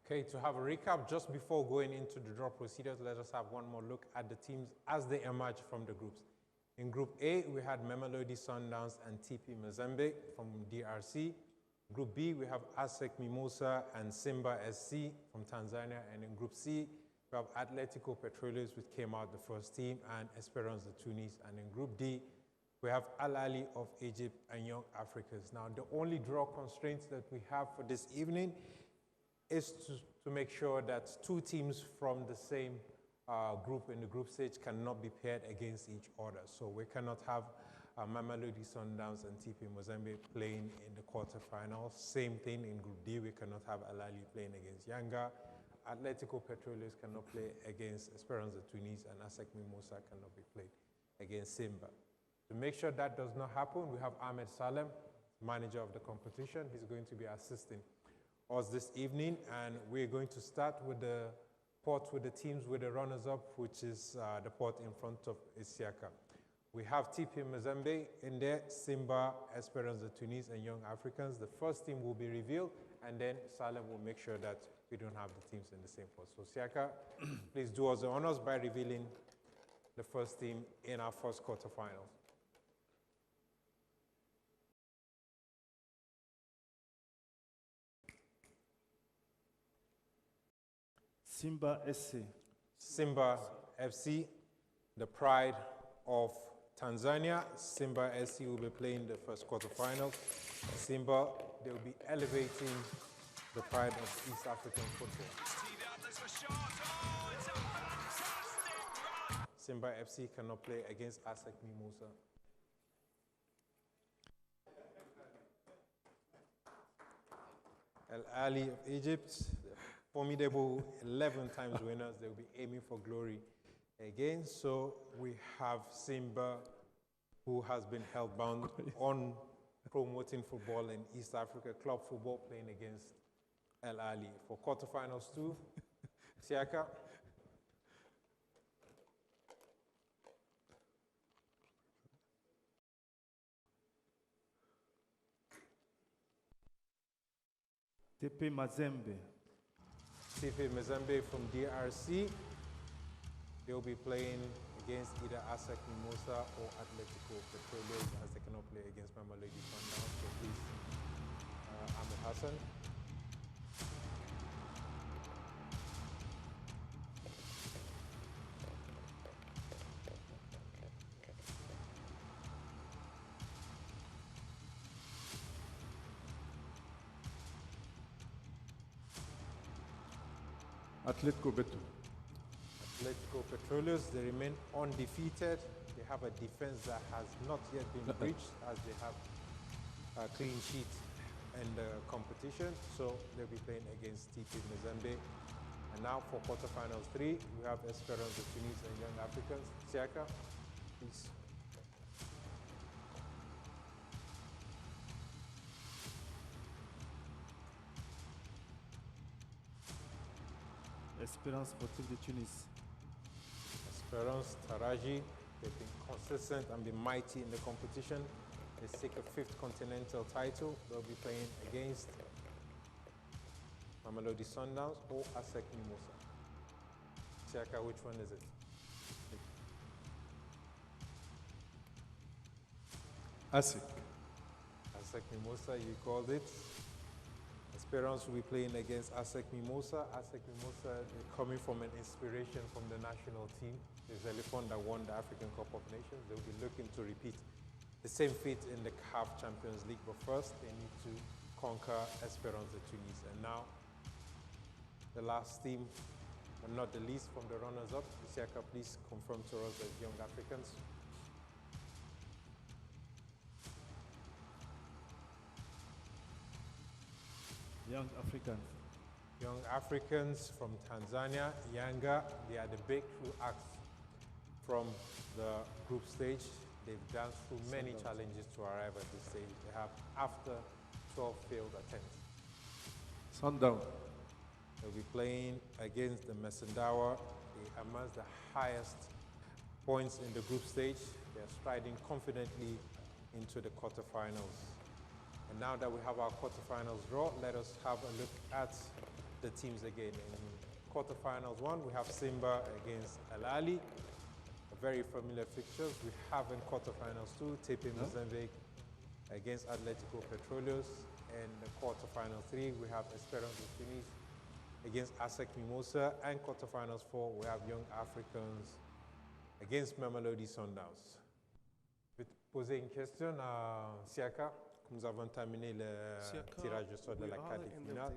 Okay, to have a recap, just before going into the draw procedures, let us have one more look at the teams as they emerge from the groups. In Group A, we had Mamelodi Sundowns and TP Mazembe from DRC. Group B, we have ASEC Mimosa and Simba SC from Tanzania. And in Group C, we have Atletico Petroleros, which came out the first team, and Esperance de Tunis. And in Group D, we have Al Ali of Egypt and Young Africans. Now, the only draw constraints that we have for this evening is to make sure that 2 teams from the same group in the group stage cannot be paired against each other. So we cannot have Mamelodi Sundowns and TP Mazembe playing in the quarterfinals. Same thing in Group D, we cannot have Al Ali playing against Yanga. Atletico Petroleros cannot play against Esperance de Tunis, and ASEC Mimosa cannot be played against Simba. To make sure that does not happen, we have Ahmed Salem, manager of the competition. He's going to be assisting us this evening, and we're going to start with the pot with the teams with the runners-up, which is the pot in front of Isiaka. We have TP Mazembe in there, Simba, Esperance de Tunis, and Young Africans. The first team will be revealed, and then Salem will make sure that we don't have the teams in the same pot. So Siaka, please do us the honors by revealing the first team in our first quarterfinals. Simba SC. Simba FC, the pride of Tanzania. Simba SC will be playing the first quarterfinals. Simba, they will be elevating the pride of East African football. Simba FC cannot play against ASEC Mimosa. Al Ali of Egypt, formidable 11 times winners. They will be aiming for glory again. So we have Simba, who has been held bound on promoting football in East Africa, club football, playing against Al Ali. For quarterfinals too, Siaka. TP Mazembe. TP Mazembe from DRC. They'll be playing against either ASEC Mimosa or Atletico Petroleum, as they cannot play against Mamelodi Sundowns. So please, Ahmed Hassan. Atletico Beto. Atletico Petroleum, they remain undefeated. They have a defense that has not yet been breached, as they have a clean sheet in the competition. So they'll be playing against TP Mazembe. And now for quarterfinals 3, we have Esperance de Tunis and Young Africans. Siaka, please. Espérance Sportive de Tunis. Esperance Taraji, they've been consistent and been mighty in the competition. They seek a 5th continental title. They'll be playing against Mamelodi Sundowns or ASEC Mimosa. Siaka, which one is it? ASEC. ASEC Mimosa, you called it. Esperance will be playing against ASEC Mimosa. ASEC Mimosa, they're coming from an inspiration from the national team. There's Elephant that won the African Cup of Nations. They'll be looking to repeat the same feat in the CAF Champions League, but first they need to conquer Esperance de Tunis. And now, the last team, but not the least, from the runners-up. Isiaka, please confirm to us as Young Africans. Young Africans. Young Africans from Tanzania, Yanga, they are the breakthrough acts from the group stage. They've danced through many challenges to arrive at this stage. They have, after 12 failed attempts. Sundown. They'll be playing against the Messendawa. They amassed the highest points in the group stage. They're striding confidently into the quarterfinals. And now that we have our quarterfinals draw, let us have a look at the teams again. In quarterfinals 1, we have Simba against Al Ali. Very familiar fixtures. We have in quarterfinals 2, TP Mazembe against Atletico Petroleum. And the quarterfinals 3, we have Esperance de Tunis against ASEC Mimosa. And quarterfinals 4, we have Young Africans against Mamelodi Sundowns. Je vais te poser une question à Siaka. Nous avons terminé le tirage au sort de la quart de finale.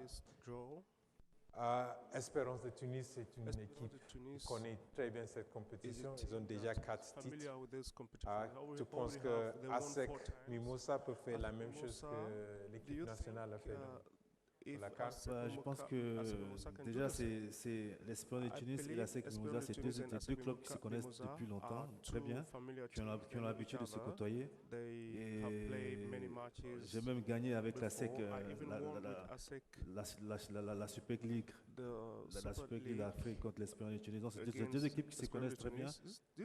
Espérance de Tunis, c'est une équipe qui connaît très bien cette compétition. Ils ont déjà 4 titres. Tu penses que ASEC Mimosa peut faire la même chose que l'équipe nationale a fait pour la CAF? Je pense que déjà, c'est l'Espérance de Tunis et l'ASEC Mimosa, c'est deux clubs qui se connaissent depuis longtemps, très bien, qui ont l'habitude de se côtoyer. Et j'ai même gagné avec l'ASEC la Super League, la Super League d'Afrique contre l'Espérance de Tunis. Donc, c'est deux équipes qui se connaissent très bien.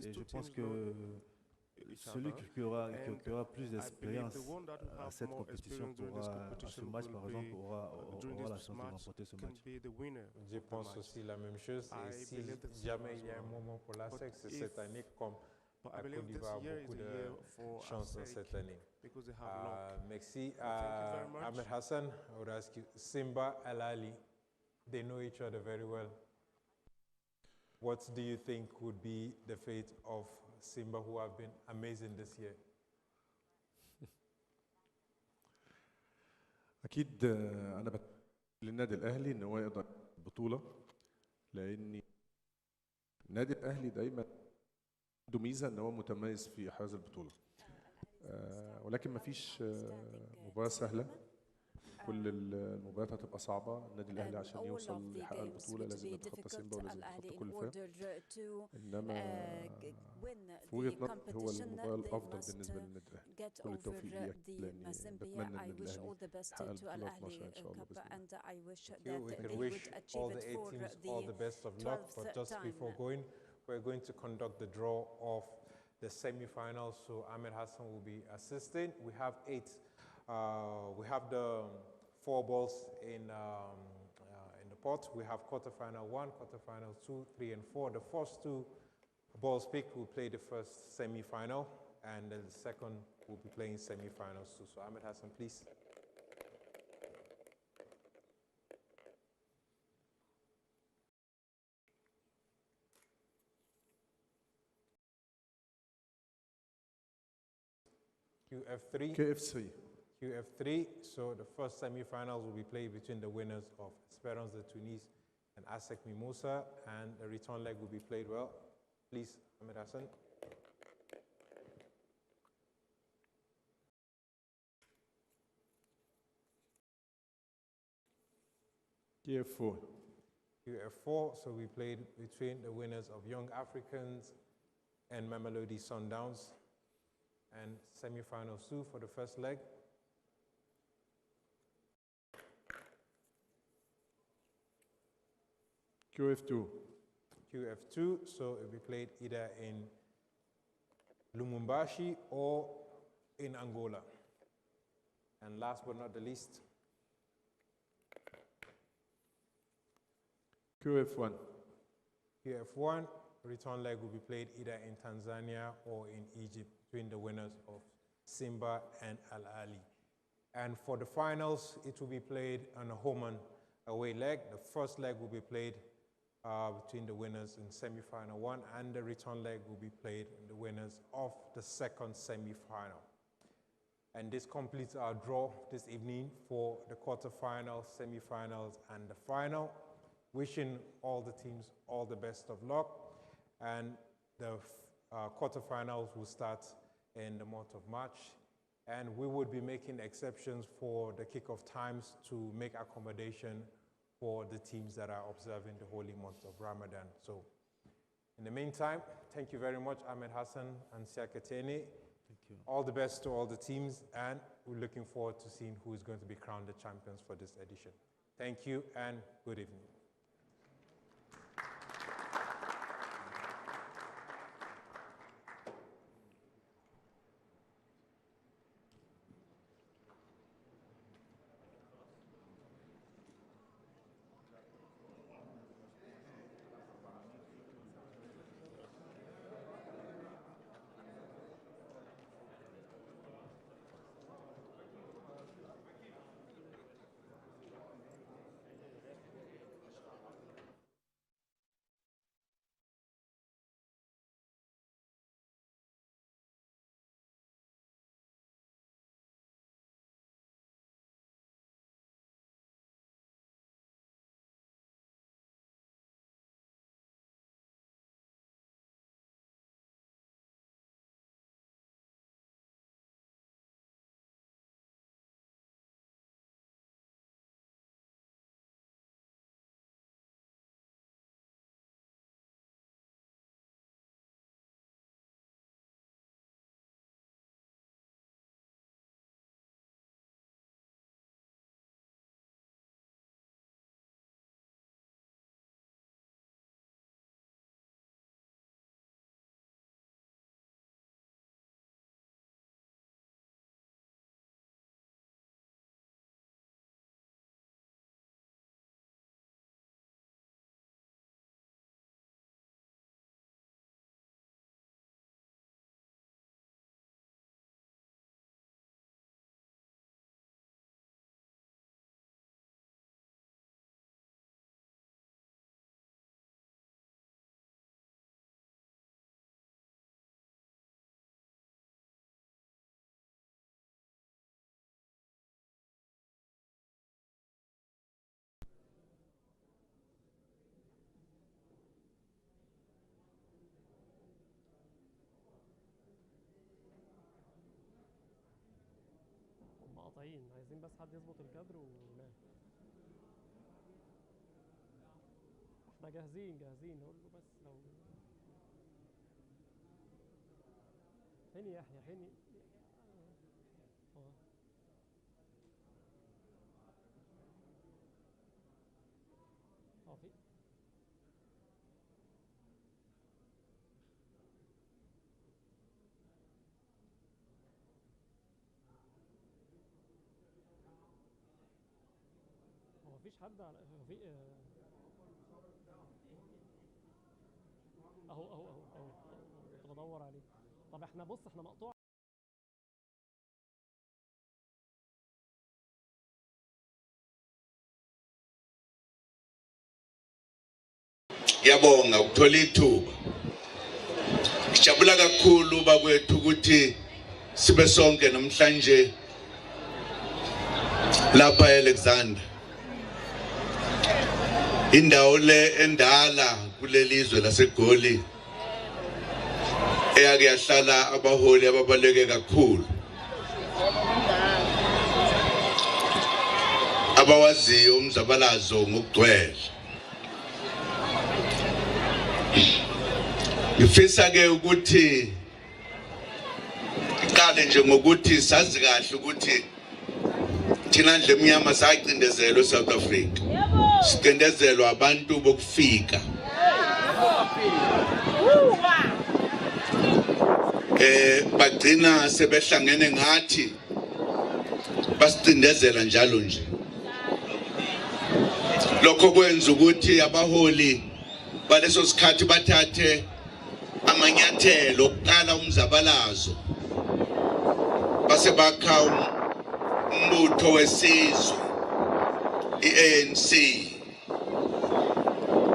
Et je pense que celui qui aura plus d'expérience à cette compétition, à ce match par exemple, aura la chance de remporter ce match. Je pense aussi la même chose. Et si jamais il y a un moment pour l'ASEC, c'est cette année, comme la Côte d'Ivoire a beaucoup de chance dans cette année. Merci. Ahmed Hassan, I would ask you, Simba, Al Ali, they know each other very well. what do you think would be the fate of Simba, who have been amazing this year? اكيد انا للنادي الاهلي ان هو يقدر البطوله، لان النادي الاهلي دايما عنده ميزه ان هو متميز في احراز البطوله، ولكن ما فيش مباراه سهله. كل المباريات هتبقى صعبه. النادي الاهلي عشان يوصل يحقق البطوله لازم يتخطى سيمبا ولازم يتخطى كل الفرق، انما في وجهه نظري هو المباراه الافضل بالنسبه للنادي الاهلي. كل التوفيق ليك، لاني بتمنى النادي الاهلي يحقق البطوله 12 ان شاء الله باذن الله. We can wish all the 8 teams all the best of luck, but just before going, we're going to conduct the draw of the semi-finals, so Ahmed Hassan will be assisting. We have 8. We have the 4 balls in the pot. We have quarterfinal 1, quarterfinal 2, 3, and 4. The first 2 balls picked will play the first semi-final, and then the second will be playing semi-finals too. So Ahmed Hassan, please. QF3. KF3. QF3. So the first semi-finals will be played between the winners of Esperance de Tunis and ASEC Mimosa, and the return leg will be played well. Please, Ahmed Hassan. KF4. QF4, so we played between the winners of Young Africans and Mamelodi Sundowns, and semi-finals 2 for the first leg. QF2. QF2, so it will be played either in Lumumbashi or in Angola. And last but not the least, QF1. QF1, return leg will be played either in Tanzania or in Egypt between the winners of Simba and Al Ahly. And for the finals, it will be played on a home and away leg. The first leg will be played between the winners in semi-final 1, and the return leg will be played in the winners of the second semi-final. And this completes our draw this evening for the quarterfinals, semi-finals, and the final. Wishing all the teams all the best of luck. And the quarterfinals will start in the month of March. And we would be making exceptions for the kickoff times to make accommodation for the teams that are observing the holy month of Ramadan. So in the meantime, thank you very much, Ahmed Hassan and Siakatene. Thank you. All the best to all the teams, and we're looking forward to seeing who is going to be crowned the champions for this edition. Thank you and good evening. مقطعين عايزين بس حد يظبط الكادر وننام. احنا جاهزين نقول له بس لو هني يحيى هني في مفيش حد على في اهو كنت بدور عليه. طب احنا بص احنا مقطوع Yabonga ukuthola ithuba. Ngijabula kakhulu bakwethu ukuthi sibe sonke namhlanje lapha eAlexander. Indawo le endala kulelizwe laseGoli eyake yahlala abaholi ababaleke kakhulu. Abawaziyo umzabalazo ngokugcwele. Ngifisa ke ukuthi iqale nje ngokuthi sazi kahle ukuthi thina ndle emnyama sacindezelwe eSouth Africa. Sicindezelwa abantu bokufika. Bagcina sebehlangene ngathi basicindezela njalo nje. Lokho kwenza ukuthi abaholi baleso sikhathi bathathe amanyathelo okuqala umzabalazo base bakha umbutho wesizwe iANC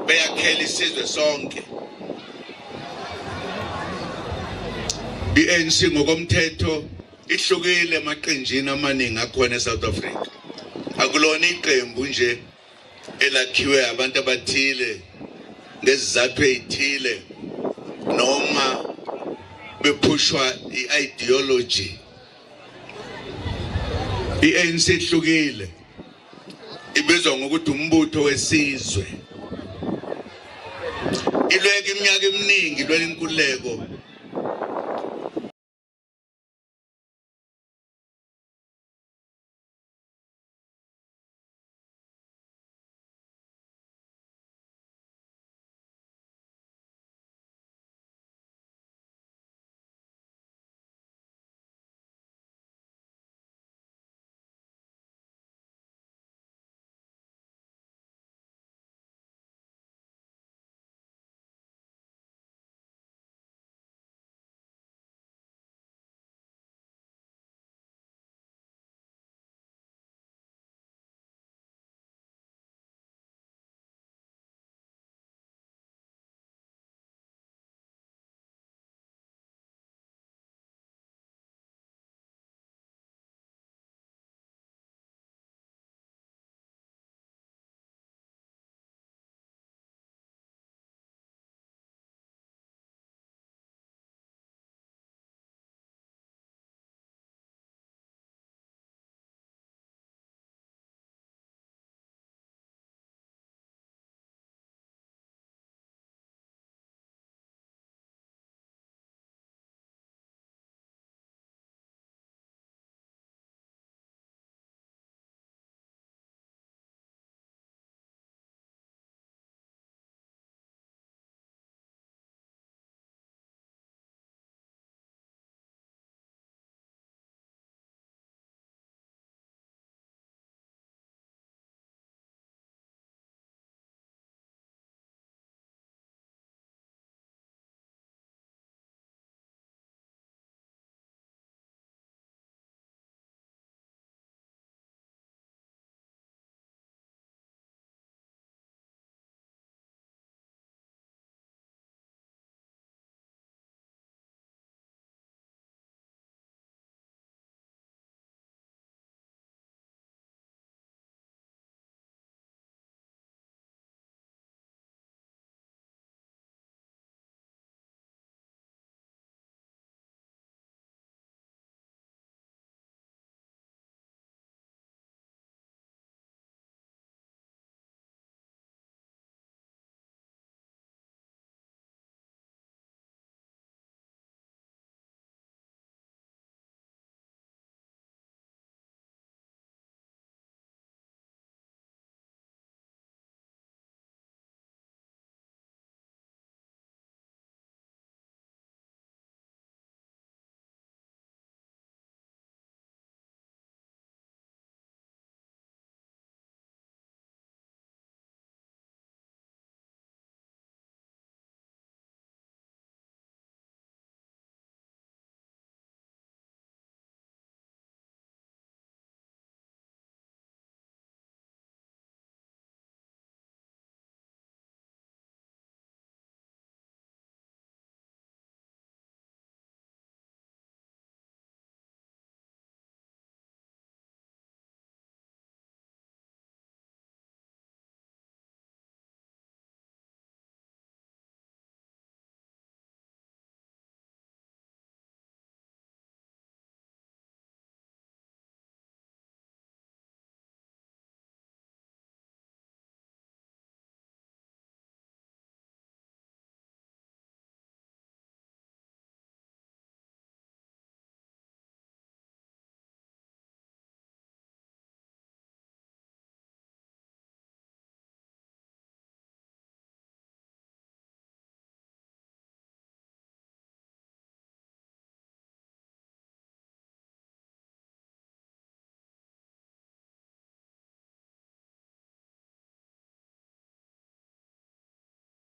beyakhela isizwe sonke. iANC ngokomthetho ihlukile emaqenjini amaningi akhona eSouth Africa. Akulona iqembu nje elakhiwe abantu abathile ngezizathu ezithile noma bephushwa i-ideology. iANC ihlukile ibizwa ngokuthi umbutho wesizwe. Ilweke iminyaka eminingi lwela inkululeko